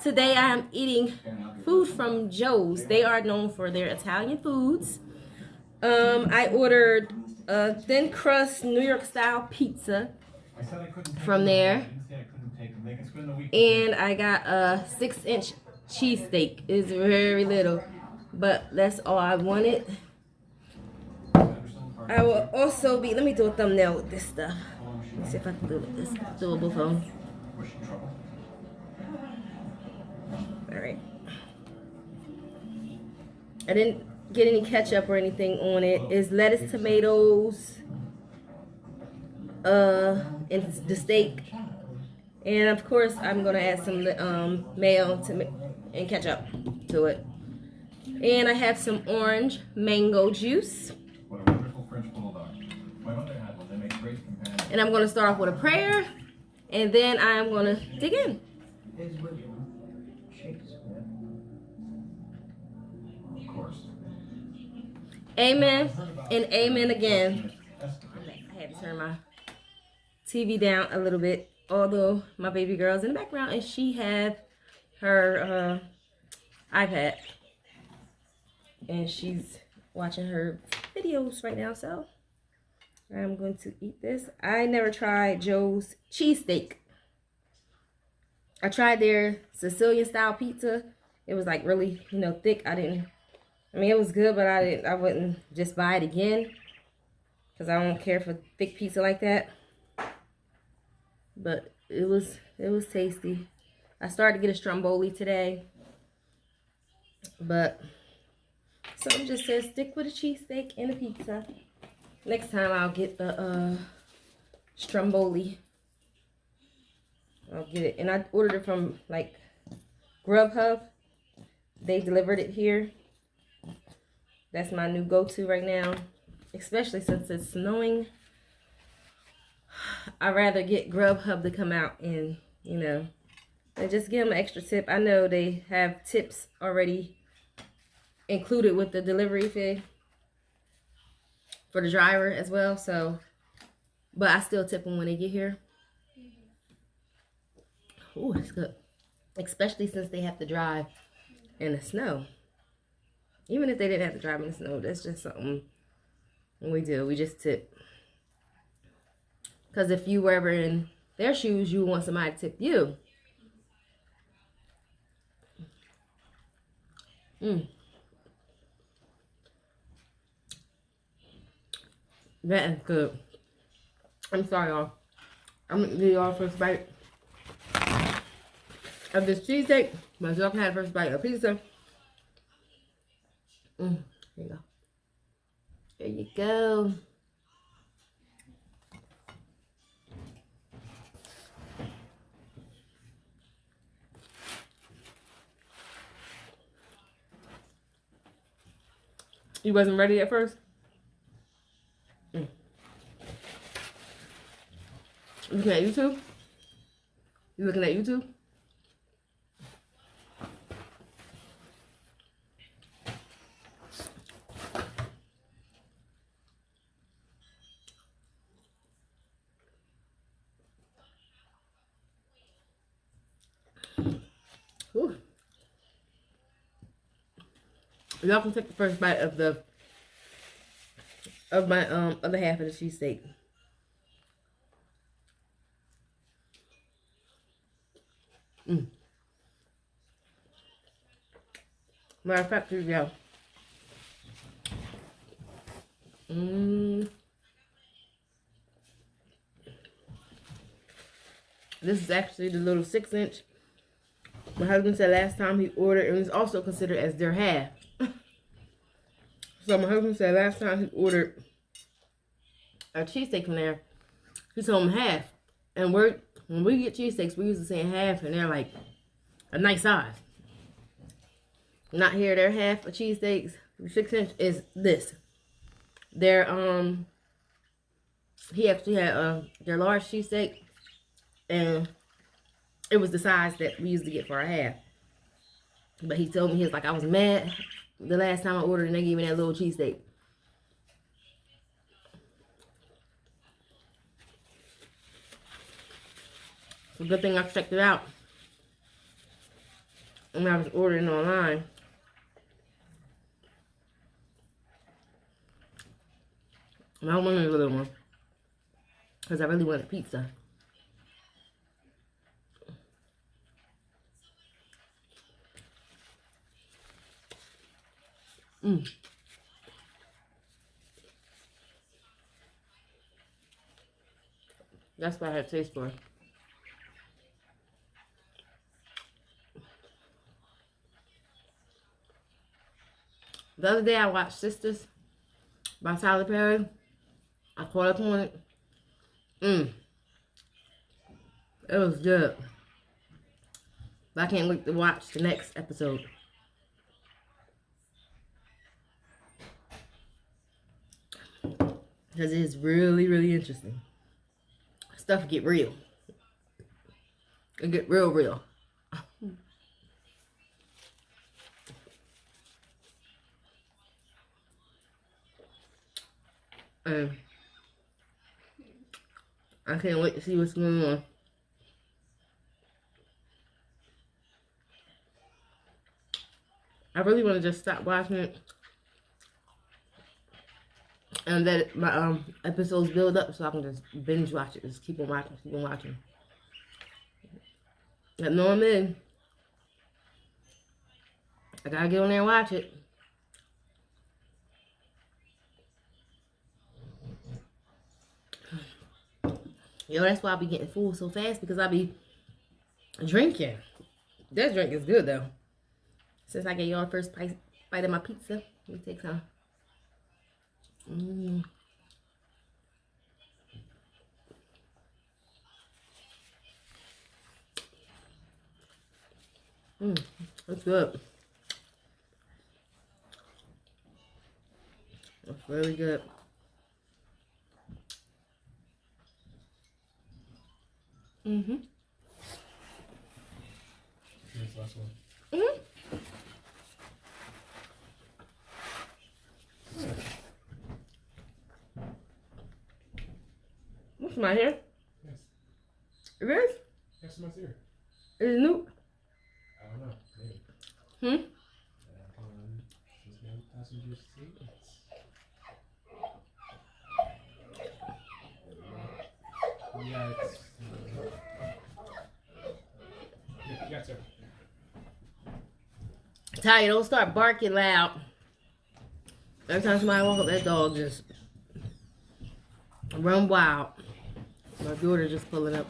Today I am eating food from Joe's. They are known for their Italian foods. I ordered a thin crust New York style pizza from there. And I got a 6-inch cheesesteak. It's very little, but that's all I wanted. I will also be, let me do a thumbnail with this stuff. Let me see if I can do it with this doable phone. Alright. I didn't get any ketchup or anything on it. It's lettuce, tomatoes, and the steak. And of course, I'm gonna add some mayo and ketchup to it. And I have some orange mango juice. What a wonderful French bulldog. My mother had one. They make great companions. And I'm gonna start off with a prayer, and then I'm gonna dig in. Of course. Amen and amen again. I had to turn my TV down a little bit, although my baby girl's in the background and she had her iPad and she's watching her videos right now. So I'm going to eat this. I never tried Joe's cheesesteak. I tried their Sicilian style pizza. It was like really, thick. I mean, it was good, but I wouldn't just buy it again because I don't care for thick pizza like that. But it was tasty. I started to get a stromboli today, but something just says stick with a cheesesteak and a pizza. Next time I'll get the stromboli. I'll get it, and I ordered it from like Grubhub. They delivered it here. That's my new go-to right now, especially since it's snowing. I'd rather get Grubhub to come out and, and just give them an extra tip. I know they have tips already included with the delivery fee for the driver as well. So, but I still tip them when they get here. Ooh, that's good. Especially since they have to drive in the snow. Even if they didn't have to drive in the snow, that's just something we do. We just tip. Because if you were ever in their shoes, you would want somebody to tip you. That is good. I'm sorry, y'all. I'm going to give y'all first bite of this cheesesteak. But y'all can have the first bite of pizza. There you go. There you go. You wasn't ready at first? You looking at YouTube? You looking at YouTube? Ooh. Y'all can take the first bite of my other half of the cheesesteak. Matter of fact, here we go. This is actually the little 6-inch. My husband said last time he ordered, and it's also considered as their half. So my husband said last time he ordered a cheesesteak from there, he told him half. And when we get cheesesteaks, we usually say half, and they're like a nice size. Not here, they're half of cheesesteaks. The 6-inch is this. They're he actually had their large cheesesteak, and it was the size that we used to get for our half. But he told me, he was like, I was mad the last time I ordered and they gave me that little cheesesteak. So good thing I checked it out. when I was ordering online. And I wanted a little one because I really wanted pizza. That's what I had taste for. The other day I watched Sisters by Tyler Perry. I caught up on it. It was good. But I can't wait to watch the next episode. Because it is really, really interesting. Stuff get real. It get real, real. And I can't wait to see what's going on. I really want to just stop watching it and let my episodes build up so I can just binge watch it. Just keep on watching, keep on watching. But no, I'm in. I gotta get on there and watch it. Yo, that's why I be getting full so fast, because I be drinking. That drink is good though. Since I gave y'all the first bite of my pizza, let me take some. That's good. That's really good. Here's the last one. What's my hair? Yes. It is? Yes, my ear. Is it new? I don't know. Maybe. Just no passenger seats. Yeah, it's. Yeah, sir. Ty, don't start barking loud. Every time somebody walk up, that dog just run wild. My daughter just pulling up.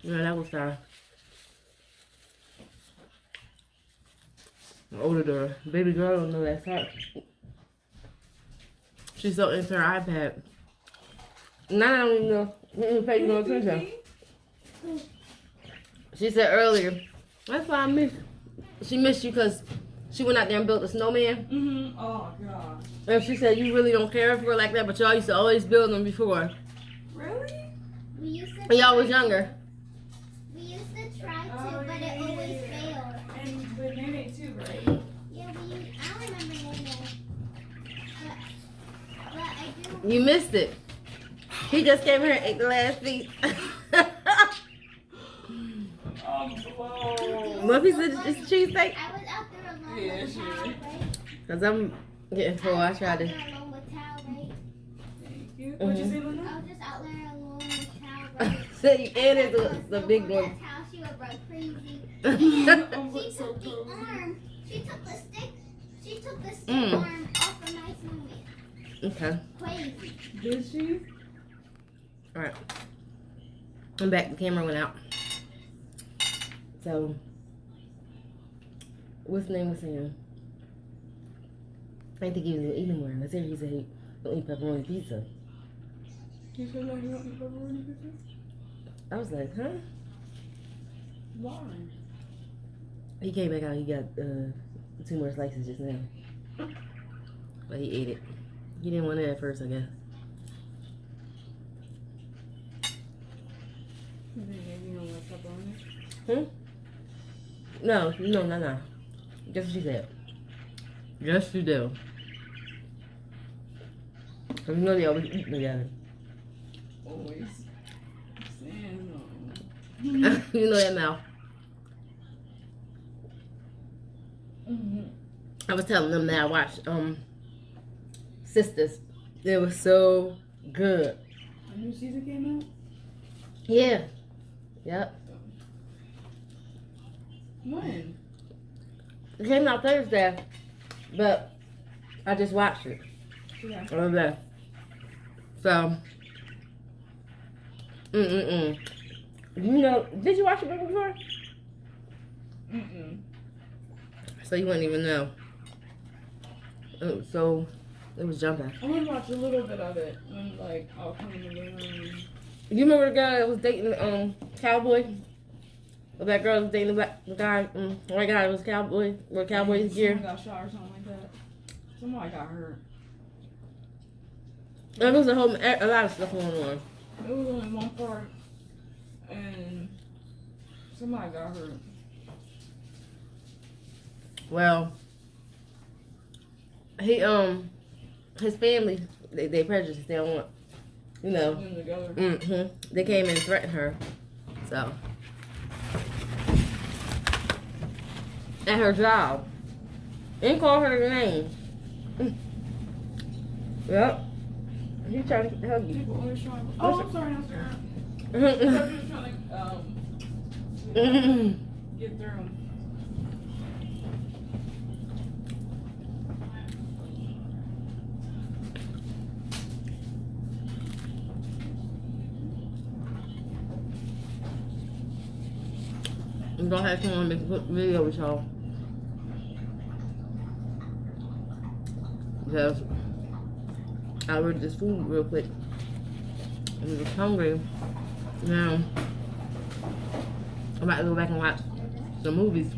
Yeah, that was my older daughter. Baby girl don't know that fact. She's so into her iPad. Now I don't even know. Didn't pay no attention. She said earlier, that's why I missed. She missed you because she went out there and built a snowman. Oh, God. And she said you really don't care for her like that, but y'all used to always build them before. Really? When y'all was younger. We used to try to, but it always failed. And with Nene too, right? Yeah, I remember Nene. But I do. You missed it. He just came here and ate the last piece. Whoa. What piece of it's cheesesteak? I was out there alone Yeah, with sure. Tal, right? Because I'm getting full. I tried out to. there alone with Tal, right? Thank you. What'd you say, I Luna? was just out there alone with Tal, right? So you added the big one. That's how she would run crazy. Oh, She that's so took the cool. arm. She took the stick Mm. arm off of my snowman. Okay. Crazy. Did she? Alright. I'm back. The camera went out. So, what's the name was saying? I didn't think he was going to eat anymore. Let's hear he said he don't eat pepperoni pizza. You said like you want the pepperoni pizza? I was like, huh? Why? He came back out. He got 2 more slices just now. But he ate it. He didn't want it at first, I guess. You don't like pepperoni? Hmm? No. Just what she said. Yes, you do. 'Cause you know they always eat together. Always. Saying You know that mouth. I was telling them that I watched Sisters. It was so good. A new season came out? Yeah. Yep. When? It came out Thursday, but I just watched it. Yeah. Okay. So, You know, did you watch it before? So you wouldn't even know. So it was jumping. I want to watch a little bit of it when, like, I'll come in the room. You remember the guy that was dating Cowboy? Or that girl was dating the guy, white guy that was Cowboy, wore Cowboy's gear? Someone got shot or something like that. Somebody got hurt. There was a lot of stuff going on. It was only one part, and somebody got hurt. Well, he his family they prejudiced. They don't want, you know. Them together. They came and threatened her, so at her job, and call her the name. Yep. He trying to hug you. People always trying to. Oh, I'm sorry, I'm sorry. I'm just trying to get through them. I'm gonna have someone make a video with y'all. Because I ordered this food real quick. I was hungry. Now I'm about to go back and watch some movies.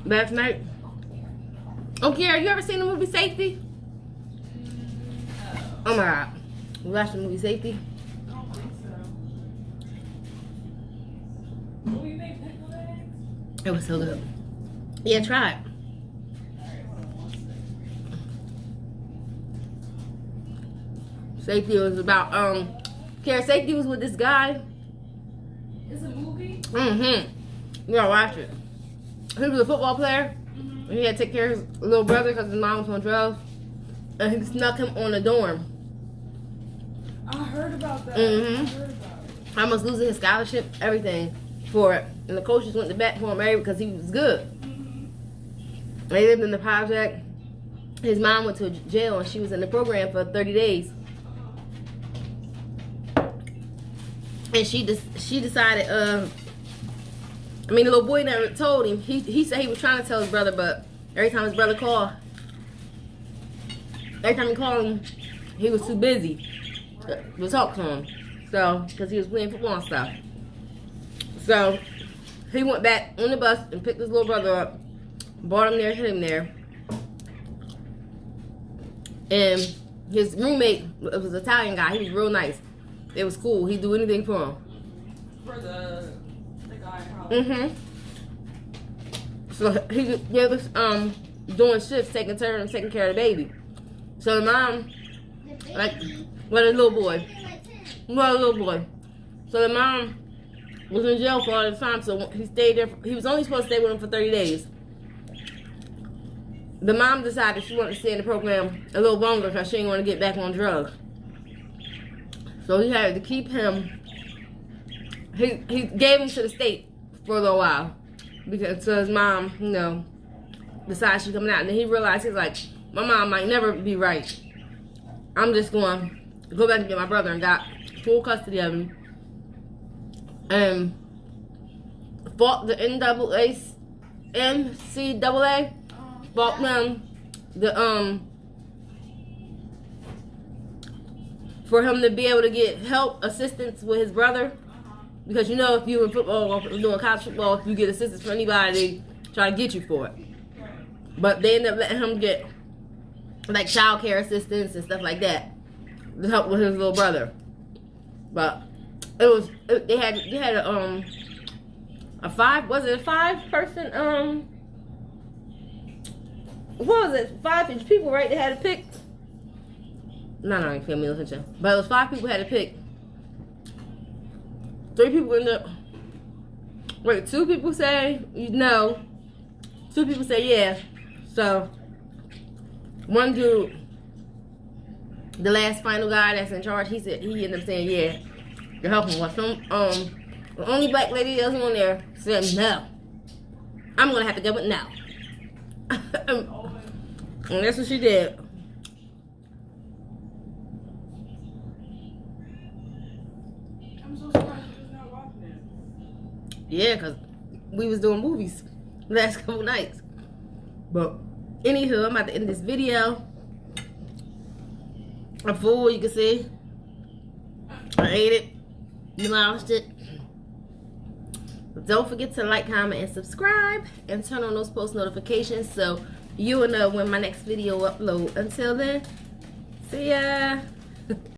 Last night. Oh, Kiara, you ever seen the movie Safety? Oh my God. You watched the movie Safety? I don't think so. Will you make pickled eggs? It was so good. Yeah, try it. Alright, hold on one second. Safety was about Kiara, Safety was with this guy. It's a movie? You gotta watch it. He was a football player. And he had to take care of his little brother because his mom was on drugs. And he snuck him on a dorm. I heard about that. Mhm. I heard about it. Almost losing his scholarship, everything for it. And the coaches went to bat for him because he was good. They lived in the project. His mom went to jail and she was in the program for 30 days. And she decided, the little boy never told him. He said he was trying to tell his brother, but every time his brother called, every time he called him, he was too busy to talk to him. So, because he was playing football and stuff. So, he went back on the bus and picked his little brother up, brought him there, hit him there. And his roommate was an Italian guy. He was real nice. It was cool. He'd do anything for him. For the guy probably. So he was doing shifts, taking turns, taking care of the baby. So the mom, like, well, the little boy. So the mom was in jail for all the time. So he stayed there. He was only supposed to stay with him for 30 days. The mom decided she wanted to stay in the program a little longer because she didn't want to get back on drugs. So he had to keep him. He gave him to the state for a little while because his mom, decided she's coming out. And then he realized, he's like, my mom might never be right. I'm just going to go back and get my brother, and got full custody of him. And fought the NCAA, fought them for him to be able to get help, assistance with his brother. Because if you in football or doing college football, if you get assistance from anybody, they try to get you for it. But they ended up letting him get like child care assistance and stuff like that to help with his little brother. But they had a 5-person, what was it? 5 people, right? They had to pick. No, I can't me attention. But it was 5 people had to pick. 3 people ended up. Wait, 2 people say no. 2 people say yeah. So one dude, the last final guy that's in charge, he ended up saying yeah. You're helping. Well, the only black lady that was on there said no. I'm gonna have to go with no. And that's what she did. I'm so surprised you was not watching it. Yeah, because we was doing movies the last couple nights. But anywho, I'm about to end this video. I'm full, you can see. I ate it. Demolished it. But don't forget to like, comment, and subscribe. And turn on those post notifications so you will know when my next video upload. Until then, see ya.